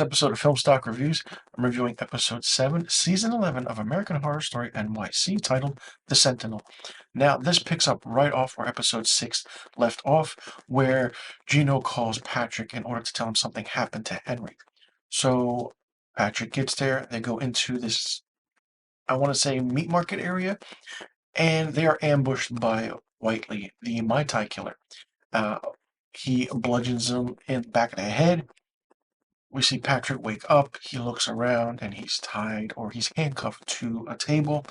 this episode of Film Stock Reviews, I'm reviewing episode 7, season 11 of American Horror Story NYC, titled The Sentinel. Now, this picks up right off where episode 6 left off, where Gino calls Patrick in order to tell him something happened to Henry. So, Patrick gets there, they go into this, I want to say, meat market area, and they are ambushed by Whiteley, the Mai Tai killer. Uh, he bludgeons him in the back of the head. We see Patrick wake up, he looks around, and he's tied or he's handcuffed to a table.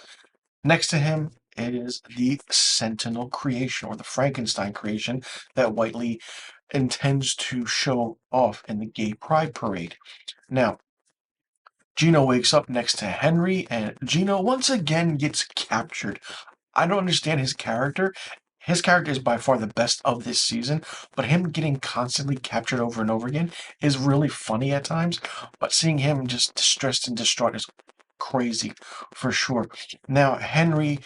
Next to him is the Sentinel creation or the Frankenstein creation that Whiteley intends to show off in the gay pride parade. Now, Gino wakes up next to Henry, and Gino once again gets captured. I don't understand his character. His character is by far the best of this season, but him getting constantly captured over and over again is really funny at times. But seeing him just distressed and distraught is crazy for sure. Now, Henry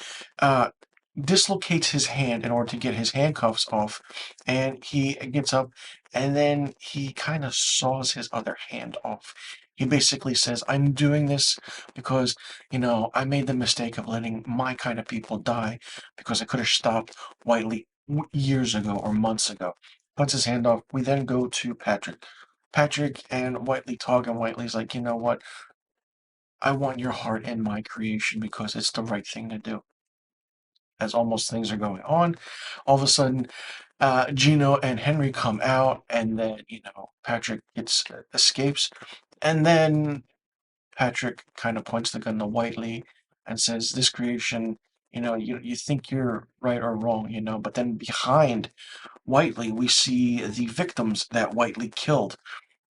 dislocates his hand in order to get his handcuffs off, and he gets up and then he kind of saws his other hand off. He basically says, I'm doing this because, I made the mistake of letting my kind of people die because I could have stopped Whiteley years ago or months ago. Cuts his hand off. We then go to Patrick. Patrick and Whiteley talk, and Whiteley's like, you know what? I want your heart in my creation because it's the right thing to do. As almost things are going on, all of a sudden, Gino and Henry come out, and then, Patrick escapes. And then Patrick kind of points the gun to Whiteley and says, this creation, you think you're right or wrong, but then behind Whiteley, we see the victims that Whiteley killed.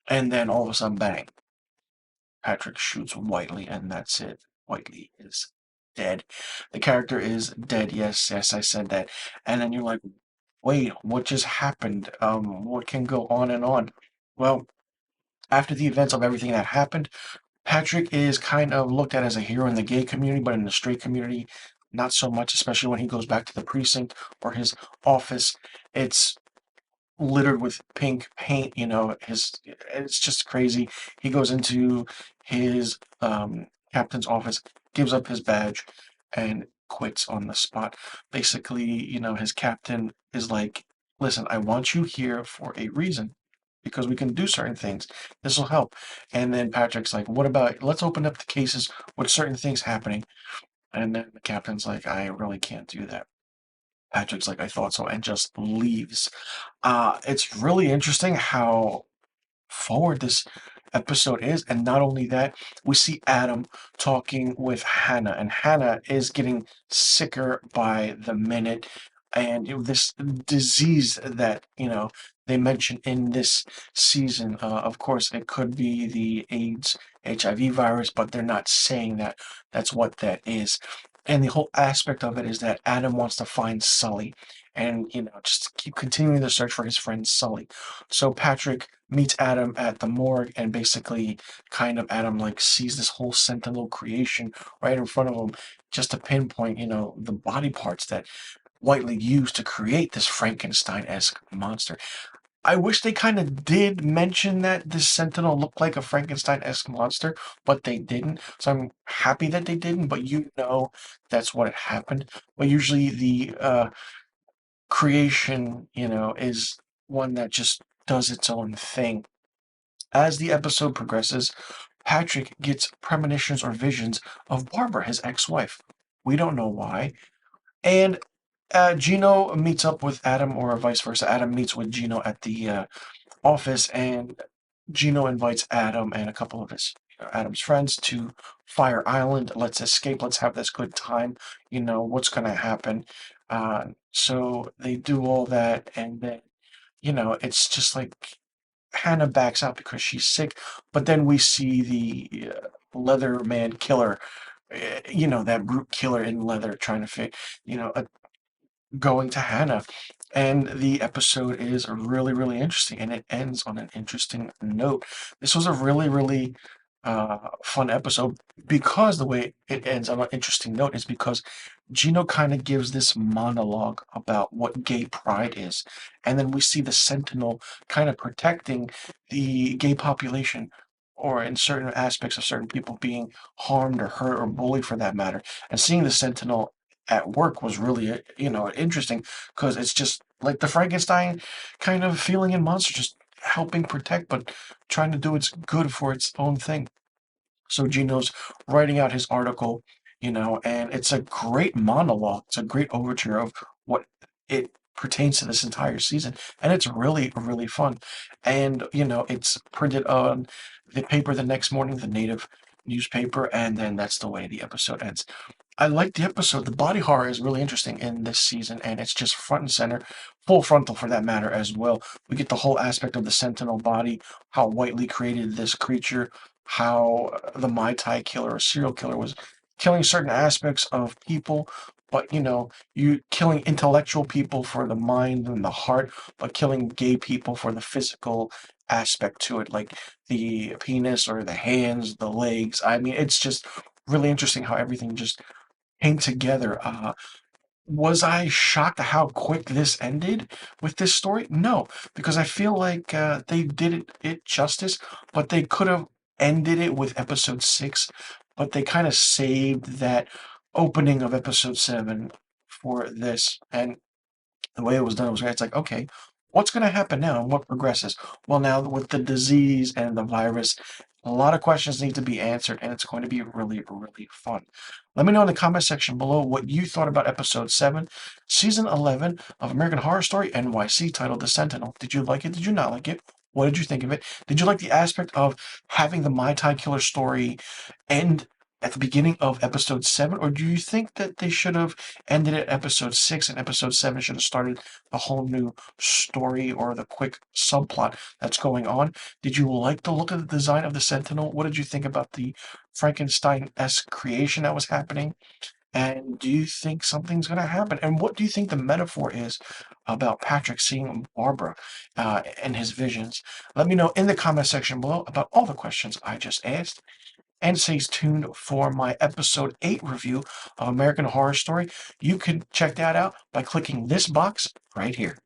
And then all of a sudden, bang, Patrick shoots Whiteley, and that's it. Whiteley is dead. The character is dead. Yes, yes, I said that. And then you're like, wait, what just happened? What can go on and on? Well, after the events of everything that happened, Patrick is kind of looked at as a hero in the gay community, but in the straight community, not so much, especially when he goes back to the precinct or his office. It's littered with pink paint, it's just crazy. He goes into his captain's office, gives up his badge, and quits on the spot. Basically, his captain is like, listen, I want you here for a reason because we can do certain things. This will help. And then Patrick's like, what about, let's open up the cases with certain things happening. And then the captain's like, I really can't do that. Patrick's like, I thought so, and just leaves. It's really interesting how forward this episode is, and not only that, we see Adam talking with Hannah, and Hannah is getting sicker by the minute. And this disease that they mention in this season, of course, it could be the AIDS, HIV virus, but they're not saying that. That's what that is. And the whole aspect of it is that Adam wants to find Sully and, just keep continuing the search for his friend Sully. So Patrick meets Adam at the morgue, and basically, kind of, Adam, like, sees this whole Sentinel creation right in front of him just to pinpoint, the body parts that Whiteley used to create this Frankenstein-esque monster. I wish they kind of did mention that this Sentinel looked like a Frankenstein-esque monster, but they didn't. So I'm happy that they didn't, but that's what happened. But usually the creation, is one that just does its own thing. As the episode progresses, Patrick gets premonitions or visions of Barbara, his ex-wife. We don't know why. And Gino meets up with Adam, or vice versa. Adam meets with Gino at the office, and Gino invites Adam and a couple of Adam's friends to Fire Island. Let's escape. Let's have this good time. What's going to happen? So they do all that, and then it's just like Hannah backs out because she's sick. But then we see the Leatherman killer. That brute killer in leather trying to fit, going to Hannah. And the episode is really, really interesting, and it ends on an interesting note. This was a really, really fun episode because the way it ends on an interesting note is because Gino kind of gives this monologue about what gay pride is. And then we see the Sentinel kind of protecting the gay population or in certain aspects of certain people being harmed or hurt or bullied for that matter. And seeing the Sentinel at work was really, interesting because it's just like the Frankenstein kind of feeling in Monster, just helping protect, but trying to do its good for its own thing. So Gino's writing out his article, and it's a great monologue. It's a great overture of what it pertains to this entire season. And it's really, really fun. And, it's printed on the paper the next morning, the native newspaper, and then that's the way the episode ends. I like the episode. The body horror is really interesting in this season, and it's just front and center, full frontal for that matter as well. We get the whole aspect of the Sentinel body, how Whiteley created this creature, how the Mai Tai killer, or serial killer, was killing certain aspects of people, but you killing intellectual people for the mind and the heart, but killing gay people for the physical aspect to it, like the penis or the hands, the legs. I mean, it's just really interesting how everything just came together. Was I shocked at how quick this ended with this story? No, because I feel like they did it justice, but they could have ended it with episode 6, but they kind of saved that opening of episode 7 for this. And the way it was done was great. It's like, okay, what's going to happen now and what progresses? Well, now with the disease and the virus, a lot of questions need to be answered, and it's going to be really, really fun. Let me know in the comment section below what you thought about episode 7, season 11 of American Horror Story NYC, titled The Sentinel. Did you like it? Did you not like it? What did you think of it? Did you like the aspect of having the Mai Tai killer story end at the beginning of episode 7, or do you think that they should have ended at episode 6 and episode 7 should have started a whole new story or the quick subplot that's going on? Did you like the look of the design of the Sentinel? What did you think about the Frankenstein-esque creation that was happening? And do you think something's going to happen? And what do you think the metaphor is about Patrick seeing Barbara and his visions? Let me know in the comment section below about all the questions I just asked. And stay tuned for my episode 8 review of American Horror Story. You can check that out by clicking this box right here.